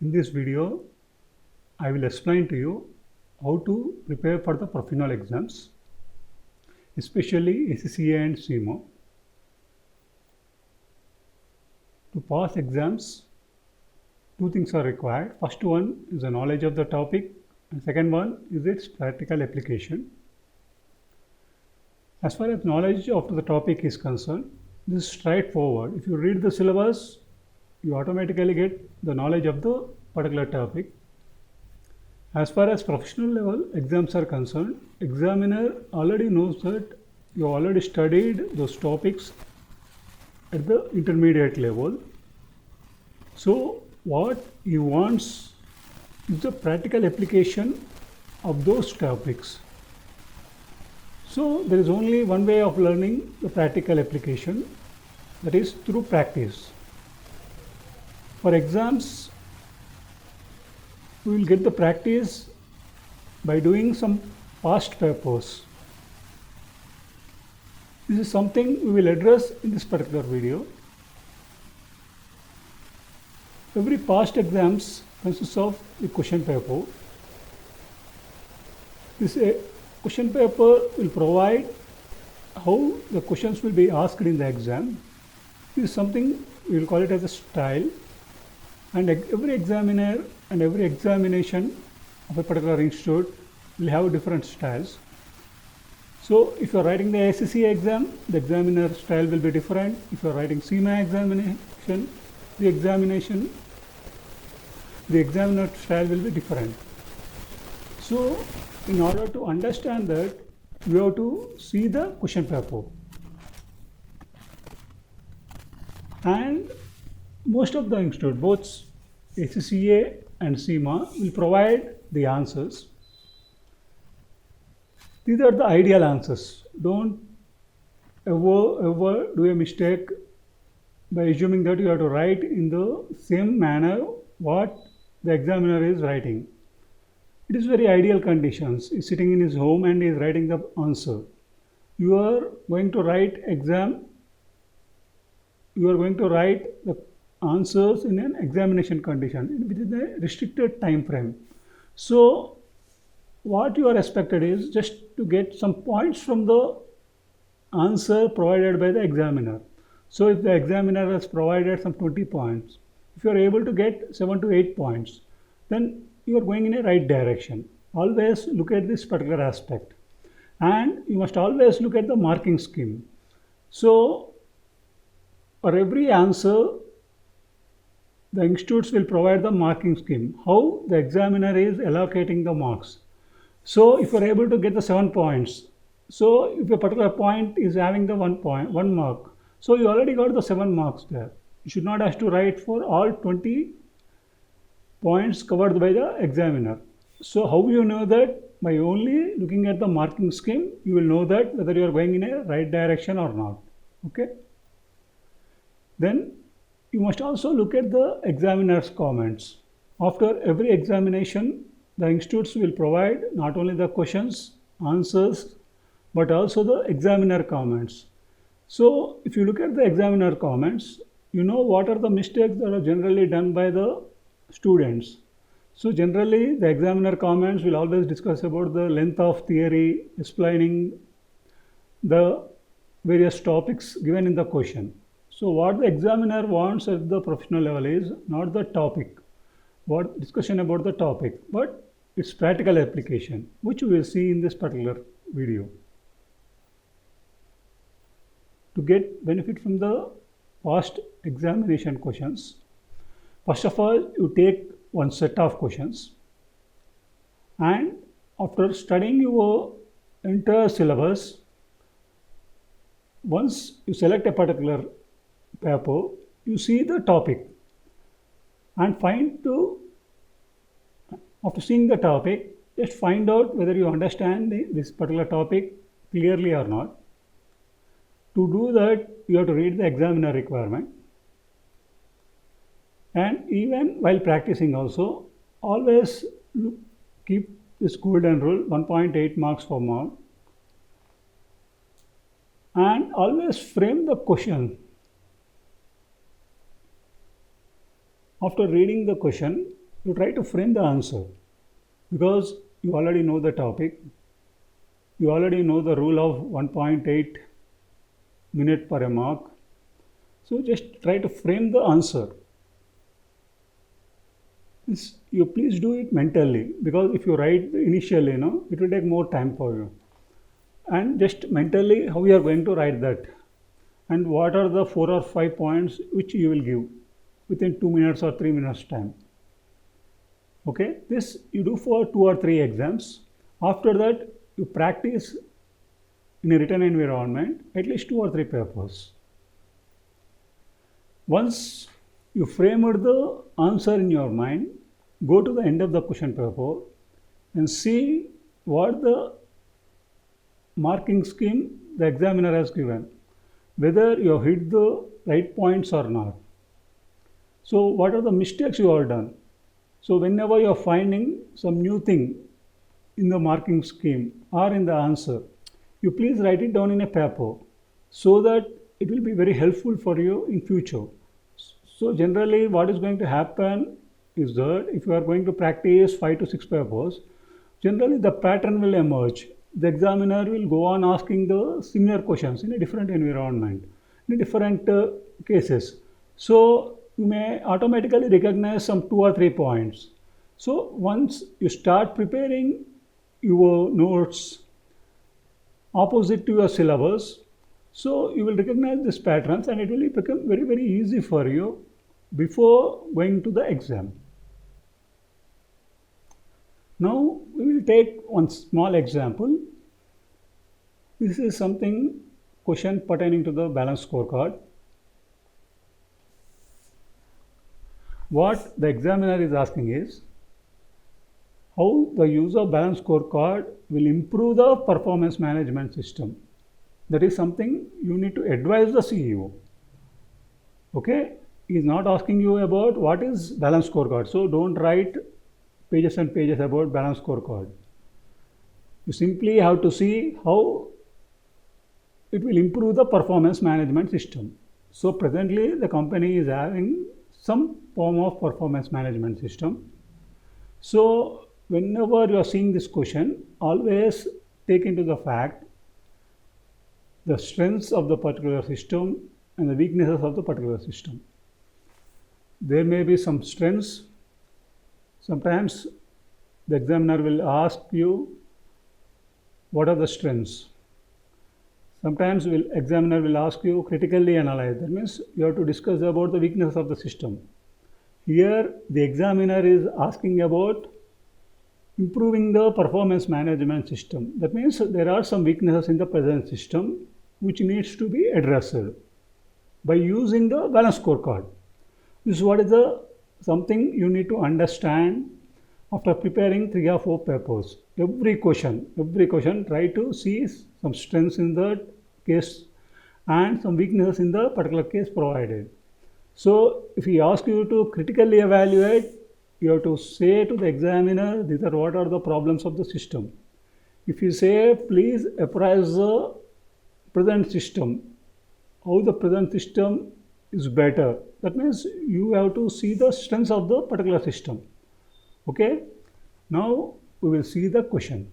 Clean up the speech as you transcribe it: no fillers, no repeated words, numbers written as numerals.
In this video, I will explain to you how to prepare for the professional exams, especially ACCA and CIMA. To pass exams, two things are required. First one is the knowledge of the topic, and second one is its practical application. As far as knowledge of the topic is concerned, this is straightforward. If you read the syllabus, you automatically get the knowledge of the particular topic. As far as professional level exams are concerned, examiner already knows that you already studied those topics at the intermediate level. So what he wants is the practical application of those topics. So there is only one way of learning the practical application, that is through practice. For exams, we will get the practice by doing some past papers. This is something we will address in this particular video. Every past exams consists of a question paper. This question paper will provide how the questions will be asked in the exam. This is something we will call it as a style, and every examiner and every examination of a particular institute will have different styles. So if you are writing the ACCA exam, the examiner style will be different. If you are writing CIMA examination, the examiner style will be different. So in order to understand that, you have to see the question paper. And most of the institute, both ACCA and CIMA, will provide the answers. These are the ideal answers. Don't ever do a mistake by assuming that you have to write in the same manner what the examiner is writing. It is very ideal conditions. He is sitting in his home and he is writing the answer. You are going to write the answers in an examination condition within a restricted time frame. So what you are expected is just to get some points from the answer provided by the examiner. So if the examiner has provided some 20 points, if you are able to get 7 to 8 points, then you are going in a right direction. Always look at this particular aspect, and you must always look at the marking scheme. So for every answer, the institutes will provide the marking scheme, how the examiner is allocating the marks. So if you are able to get the 7 points, so if a particular point is having the 1 mark, so you already got the 7 marks there. You should not have to write for all 20 points covered by the examiner. So how you know that? By only looking at the marking scheme, you will know that whether you are going in a right direction or not. Okay. Then you must also look at the examiner's comments. After every examination, the institutes will provide not only the questions, answers, but also the examiner comments. So if you look at the examiner comments, you know what are the mistakes that are generally done by the students. So generally the examiner comments will always discuss about the length of theory, explaining the various topics given in the question. So what the examiner wants at the professional level is not the topic, what discussion about the topic, but its practical application, which we will see in this particular video. To get benefit from the past examination questions, first of all, you take one set of questions, and after studying your entire syllabus, once you select a particular paper, you see the topic and after seeing the topic, just find out whether you understand this particular topic clearly or not. To do that, you have to read the examiner requirement. And even while practicing also, always keep this golden rule, 1.8 marks per mark. And always frame the question After reading the question, you try to frame the answer, because you already know the topic, you already know the rule of 1.8 minute per mark. So just try to frame the answer. You please do it mentally, because if you write initially, it will take more time for you. And just mentally how you are going to write that, and what are the 4 or 5 points which you will give within 2 minutes or 3 minutes time. Okay, this you do for 2 or 3 exams. After that, you practice in a written environment at least 2 or 3 papers. Once you framed the answer in your mind, go to the end of the question paper and see what the marking scheme the examiner has given, whether you have hit the right points or not. So what are the mistakes you have done? So whenever you are finding some new thing in the marking scheme or in the answer, you please write it down in a paper, so that it will be very helpful for you in future. So generally what is going to happen is that if you are going to practice 5 to 6 papers, generally the pattern will emerge. The examiner will go on asking the similar questions in a different environment, in different cases. So you may automatically recognize some 2 or 3 points. So once you start preparing your notes opposite to your syllabus, so you will recognize these patterns, and it will become very, very easy for you before going to the exam. Now we will take one small example. This is something question pertaining to the balanced scorecard. What the examiner is asking is how the use of balanced scorecard will improve the performance management system. That is something you need to advise the CEO. Okay, he is not asking you about what is balanced scorecard. So don't write pages and pages about balanced scorecard. You simply have to see how it will improve the performance management system. So presently the company is having some form of performance management system. So whenever you are seeing this question, always take into the fact the strengths of the particular system and the weaknesses of the particular system. There may be some strengths. Sometimes the examiner will ask you what are the strengths. Sometimes examiner will ask you critically analyze. That means you have to discuss about the weakness of the system. Here the examiner is asking about improving the performance management system. That means there are some weaknesses in the present system which needs to be addressed by using the balanced scorecard. This is what is something you need to understand after preparing 3 or 4 papers. Every question try to see some strengths in the case and some weaknesses in the particular case provided. So if he asks you to critically evaluate, you have to say to the examiner, these are what are the problems of the system. If you say, please apprise the present system, how the present system is better, that means you have to see the strengths of the particular system. Okay, now we will see the question.